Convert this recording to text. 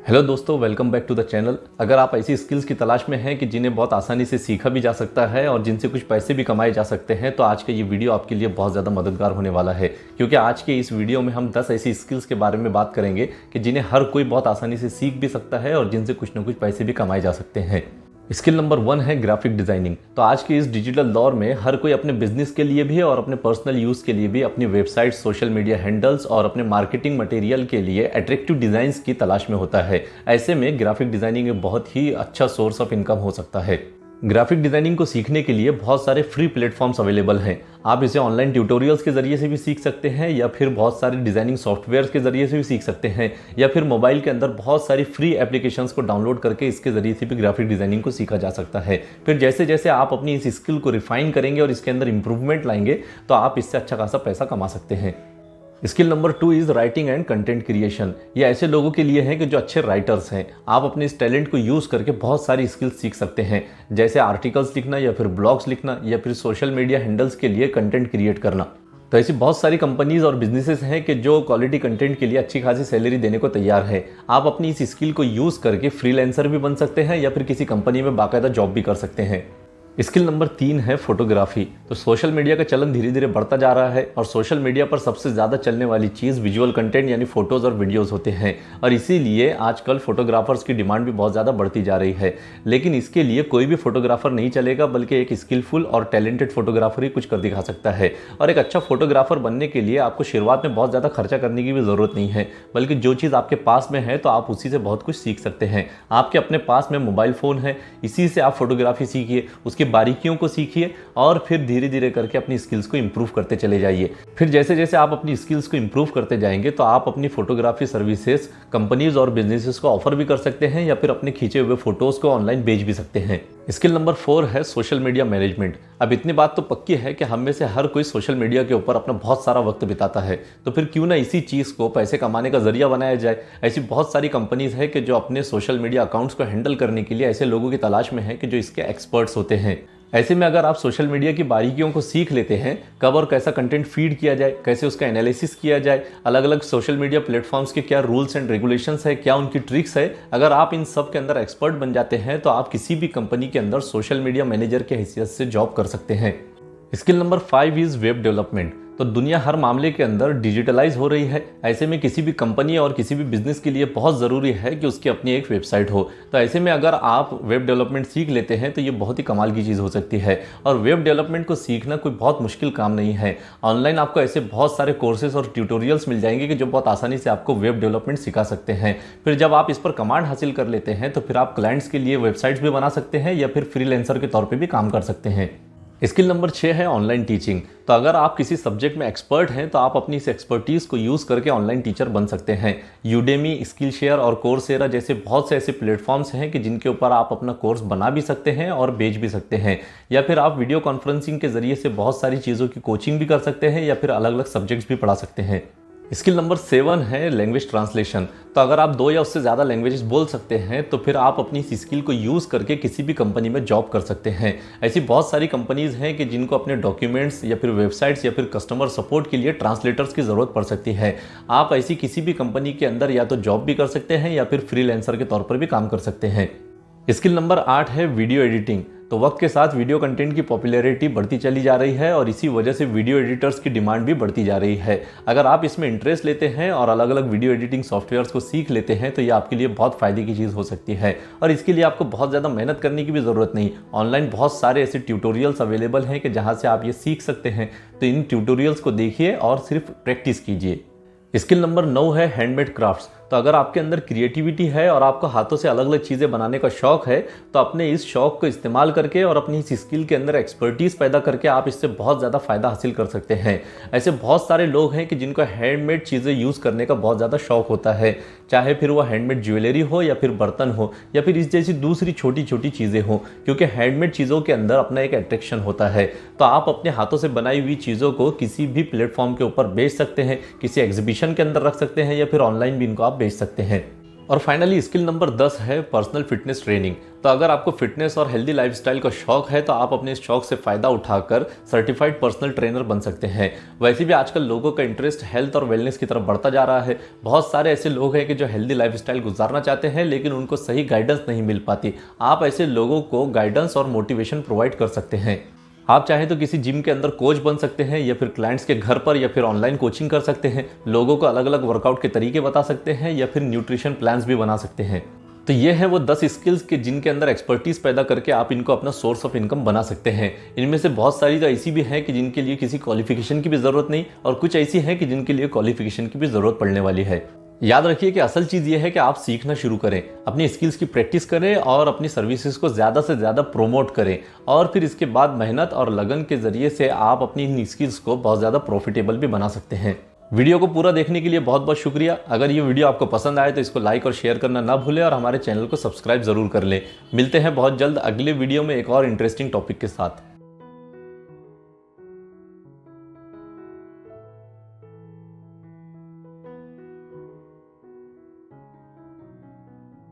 Hello दोस्तों, welcome back to the channel. अगर आप ऐसी स्किल्स की तलाश में हैं कि जिन्हें बहुत आसानी से सीखा भी जा सकता है और जिनसे कुछ पैसे भी कमाए जा सकते हैं, तो आज का ये वीडियो आपके लिए बहुत ज़्यादा मददगार होने वाला है। क्योंकि आज के इस वीडियो में हम 10 ऐसी स्किल्स के बारे में बात करेंगे कि जिन्हें हर कोई बहुत आसानी से सीख भी सकता है और जिनसे कुछ ना कुछ पैसे भी कमाए जा सकते हैं। स्किल नंबर 1 है ग्राफिक डिजाइनिंग। तो आज के इस डिजिटल दौर में हर कोई अपने बिजनेस के लिए भी और अपने पर्सनल यूज के लिए भी अपनी वेबसाइट, सोशल मीडिया हैंडल्स और अपने मार्केटिंग मटेरियल के लिए अट्रैक्टिव डिजाइन्स की तलाश में होता है। ऐसे में ग्राफिक डिजाइनिंग एक बहुत ही अच्छा सोर्स ऑफ इनकम हो सकता है। ग्राफिक डिजाइनिंग को सीखने के लिए बहुत सारे फ्री प्लेटफॉर्म्स अवेलेबल हैं। आप इसे ऑनलाइन ट्यूटोरियल्स के जरिए से भी सीख सकते हैं या फिर बहुत सारे डिजाइनिंग सॉफ्टवेयर के जरिए से भी सीख सकते हैं या फिर मोबाइल के अंदर बहुत सारी फ्री एप्लीकेशंस को डाउनलोड करके इसके जरिए से भी ग्राफिक डिजाइनिंग को सीखा जा सकता है। फिर जैसे जैसे आप अपनी इस स्किल को रिफाइन करेंगे और इसके अंदर इंप्रूवमेंट लाएंगे तो आप इससे अच्छा खासा पैसा कमा सकते हैं। Skill number 2 is writing and content creation. ये ऐसे लोगों के लिए है कि जो अच्छे राइटर्स हैं। आप अपने इस टैलेंट को यूज करके बहुत सारी स्किल्स सीख सकते हैं, जैसे आर्टिकल्स लिखना या फिर ब्लॉग्स लिखना या फिर सोशल मीडिया हैंडल्स के लिए कंटेंट क्रिएट करना। तो ऐसी बहुत सारी कंपनीज और बिजनेसेस हैं कि जो क्वालिटी कंटेंट के लिए अच्छी खासी सैलरी देने को तैयार है। आप अपनी इस स्किल को यूज करके फ्रीलांसर भी बन सकते हैं या फिर किसी कंपनी में बाकायदा जॉब भी कर सकते हैं। स्किल नंबर 3 है फोटोग्राफी। तो सोशल मीडिया का चलन धीरे धीरे बढ़ता जा रहा है और सोशल मीडिया पर सबसे ज़्यादा चलने वाली चीज़ विजुअल कंटेंट यानी फोटोज़ और वीडियोज़ होते हैं और इसीलिए आजकल फोटोग्राफर्स की डिमांड भी बहुत ज़्यादा बढ़ती जा रही है। लेकिन इसके लिए कोई भी फोटोग्राफर नहीं चलेगा, बल्कि एक स्किलफुल और टैलेंटेड फोटोग्राफर ही कुछ कर दिखा सकता है। और एक अच्छा फोटोग्राफर बनने के लिए आपको शुरुआत में बहुत ज़्यादा खर्चा करने की भी ज़रूरत नहीं है, बल्कि जो चीज़ आपके पास में है तो आप उसी से बहुत कुछ सीख सकते हैं। आपके अपने पास में मोबाइल फ़ोन है, इसी से आप फोटोग्राफी सीखिए, उसकी बारीकियों को सीखिए और फिर धीरे धीरे करके अपनी स्किल्स को इंप्रूव करते चले जाइए। फिर जैसे जैसे आप अपनी स्किल्स को इंप्रूव करते जाएंगे तो आप अपनी फोटोग्राफी सर्विसेज कंपनीज और बिजनेसेस को ऑफर भी कर सकते हैं या फिर अपने खींचे हुए फोटोज को ऑनलाइन बेच भी सकते हैं। स्किल नंबर 4 है सोशल मीडिया मैनेजमेंट। अब इतनी बात तो पक्की है कि हम में से हर कोई सोशल मीडिया के ऊपर अपना बहुत सारा वक्त बिताता है, तो फिर क्यों ना इसी चीज़ को पैसे कमाने का जरिया बनाया जाए। ऐसी बहुत सारी कंपनीज है कि जो अपने सोशल मीडिया अकाउंट्स को हैंडल करने के लिए ऐसे लोगों की तलाश में है कि जो इसके एक्सपर्ट्स होते हैं। ऐसे में अगर आप सोशल मीडिया की बारीकियों को सीख लेते हैं, कब और कैसा कंटेंट फीड किया जाए, कैसे उसका एनालिसिस किया जाए, अलग अलग सोशल मीडिया प्लेटफॉर्म्स के क्या रूल्स एंड रेगुलेशंस है, क्या उनकी ट्रिक्स है, अगर आप इन सब के अंदर एक्सपर्ट बन जाते हैं तो आप किसी भी कंपनी के अंदर सोशल मीडिया मैनेजर के हैसियत से जॉब कर सकते हैं। Skill number 5 is web development. तो दुनिया हर मामले के अंदर डिजिटलाइज हो रही है। ऐसे में किसी भी कंपनी और किसी भी बिजनेस के लिए बहुत ज़रूरी है कि उसकी अपनी एक वेबसाइट हो। तो ऐसे में अगर आप वेब डेवलपमेंट सीख लेते हैं तो ये बहुत ही कमाल की चीज़ हो सकती है। और वेब डेवलपमेंट को सीखना कोई बहुत मुश्किल काम नहीं है। ऑनलाइन आपको ऐसे बहुत सारे कोर्सेज और ट्यूटोरियल्स मिल जाएंगे कि जो बहुत आसानी से आपको वेब डेवलपमेंट सिखा सकते हैं। फिर जब आप इस पर कमांड हासिल कर लेते हैं तो फिर आप क्लाइंट्स के लिए वेबसाइट्स भी बना सकते हैं या फिर फ्रीलांसर के तौर पर भी काम कर सकते हैं। स्किल नंबर 6 है ऑनलाइन टीचिंग। तो अगर आप किसी सब्जेक्ट में एक्सपर्ट हैं तो आप अपनी इस एक्सपर्टीज़ को यूज़ करके ऑनलाइन टीचर बन सकते हैं। यूडेमी, स्किल शेयर और कोर्सेरा जैसे बहुत से ऐसे प्लेटफॉर्म्स हैं कि जिनके ऊपर आप अपना कोर्स बना भी सकते हैं और बेच भी सकते हैं। या फिर आप वीडियो कॉन्फ्रेंसिंग के जरिए से बहुत सारी चीज़ों की कोचिंग भी कर सकते हैं या फिर अलग अलग सब्जेक्ट्स भी पढ़ा सकते हैं। स्किल नंबर 7 है लैंग्वेज ट्रांसलेशन। तो अगर आप 2 या उससे ज़्यादा लैंग्वेजेस बोल सकते हैं तो फिर आप अपनी इस स्किल को यूज़ करके किसी भी कंपनी में जॉब कर सकते हैं। ऐसी बहुत सारी कंपनीज हैं कि जिनको अपने डॉक्यूमेंट्स या फिर वेबसाइट्स या फिर कस्टमर सपोर्ट के लिए ट्रांसलेटर्स की ज़रूरत पड़ सकती है। आप ऐसी किसी भी कंपनी के अंदर या तो जॉब भी कर सकते हैं या फिर फ्रीलांसर के तौर पर भी काम कर सकते हैं। स्किल नंबर 8 है वीडियो एडिटिंग। तो वक्त के साथ वीडियो कंटेंट की पॉपुलैरिटी बढ़ती चली जा रही है और इसी वजह से वीडियो एडिटर्स की डिमांड भी बढ़ती जा रही है। अगर आप इसमें इंटरेस्ट लेते हैं और अलग अलग वीडियो एडिटिंग सॉफ्टवेयर्स को सीख लेते हैं तो ये आपके लिए बहुत फ़ायदे की चीज़ हो सकती है और इसके लिए आपको बहुत ज़्यादा मेहनत करने की भी ज़रूरत नहीं। ऑनलाइन बहुत सारे ऐसे ट्यूटोरियल्स अवेलेबल हैं कि जहाँ से आप ये सीख सकते हैं। तो इन ट्यूटोरियल्स को देखिए और सिर्फ प्रैक्टिस कीजिए। स्किल नंबर 9 है हैंडमेड क्राफ्ट्स। तो अगर आपके अंदर क्रिएटिविटी है और आपको हाथों से अलग अलग चीज़ें बनाने का शौक है तो अपने इस शौक को इस्तेमाल करके और अपनी इस स्किल के अंदर एक्सपर्टीज़ पैदा करके आप इससे बहुत ज़्यादा फ़ायदा हासिल कर सकते हैं। ऐसे बहुत सारे लोग हैं कि जिनको हैंडमेड चीज़ें यूज़ करने का बहुत ज़्यादा शौक होता है, चाहे फिर वो हैंडमेड ज्वेलरी हो या फिर बर्तन हो या फिर इस जैसी दूसरी छोटी छोटी चीज़ें हों, क्योंकि हैंडमेड चीज़ों के अंदर अपना एक अट्रैक्शन होता है। तो आप अपने हाथों से बनाई हुई चीज़ों को किसी भी प्लेटफॉर्म के ऊपर बेच सकते हैं, किसी एग्जीबिशन के अंदर रख सकते हैं या फिर ऑनलाइन भी इनको आप बेच सकते हैं। और फाइनली स्किल नंबर 10 है पर्सनल फिटनेस ट्रेनिंग। तो अगर आपको फिटनेस और हेल्दी लाइफस्टाइल का शौक है तो आप अपने इस शौक से फायदा उठाकर सर्टिफाइड पर्सनल ट्रेनर बन सकते हैं। वैसे भी आजकल लोगों का इंटरेस्ट हेल्थ और वेलनेस की तरफ बढ़ता जा रहा है। बहुत सारे ऐसे लोग हैं कि जो हेल्दी लाइफस्टाइल गुजारना चाहते हैं लेकिन उनको सही गाइडेंस नहीं मिल पाती। आप ऐसे लोगों को गाइडेंस और मोटिवेशन प्रोवाइड कर सकते हैं। आप चाहें तो किसी जिम के अंदर कोच बन सकते हैं या फिर क्लाइंट्स के घर पर या फिर ऑनलाइन कोचिंग कर सकते हैं। लोगों को अलग अलग वर्कआउट के तरीके बता सकते हैं या फिर न्यूट्रिशन प्लान्स भी बना सकते हैं। तो ये है वो 10 स्किल्स के जिनके अंदर एक्सपर्टीज पैदा करके आप इनको अपना सोर्स ऑफ इनकम बना सकते हैं। इनमें से बहुत सारी तो ऐसी भी हैं कि जिनके लिए किसी क्वालिफिकेशन की भी ज़रूरत नहीं और कुछ ऐसी हैं कि जिनके लिए क्वालिफिकेशन की भी ज़रूरत पड़ने वाली है। याद रखिए कि असल चीज़ ये है कि आप सीखना शुरू करें, अपनी स्किल्स की प्रैक्टिस करें और अपनी सर्विसेज को ज़्यादा से ज़्यादा प्रोमोट करें और फिर इसके बाद मेहनत और लगन के ज़रिए से आप अपनी इन स्किल्स को बहुत ज़्यादा प्रॉफिटेबल भी बना सकते हैं। वीडियो को पूरा देखने के लिए बहुत बहुत शुक्रिया। अगर ये वीडियो आपको पसंद आए तो इसको लाइक और शेयर करना ना भूलें और हमारे चैनल को सब्सक्राइब ज़रूर कर लें। मिलते हैं बहुत जल्द अगले वीडियो में एक और इंटरेस्टिंग टॉपिक के साथ।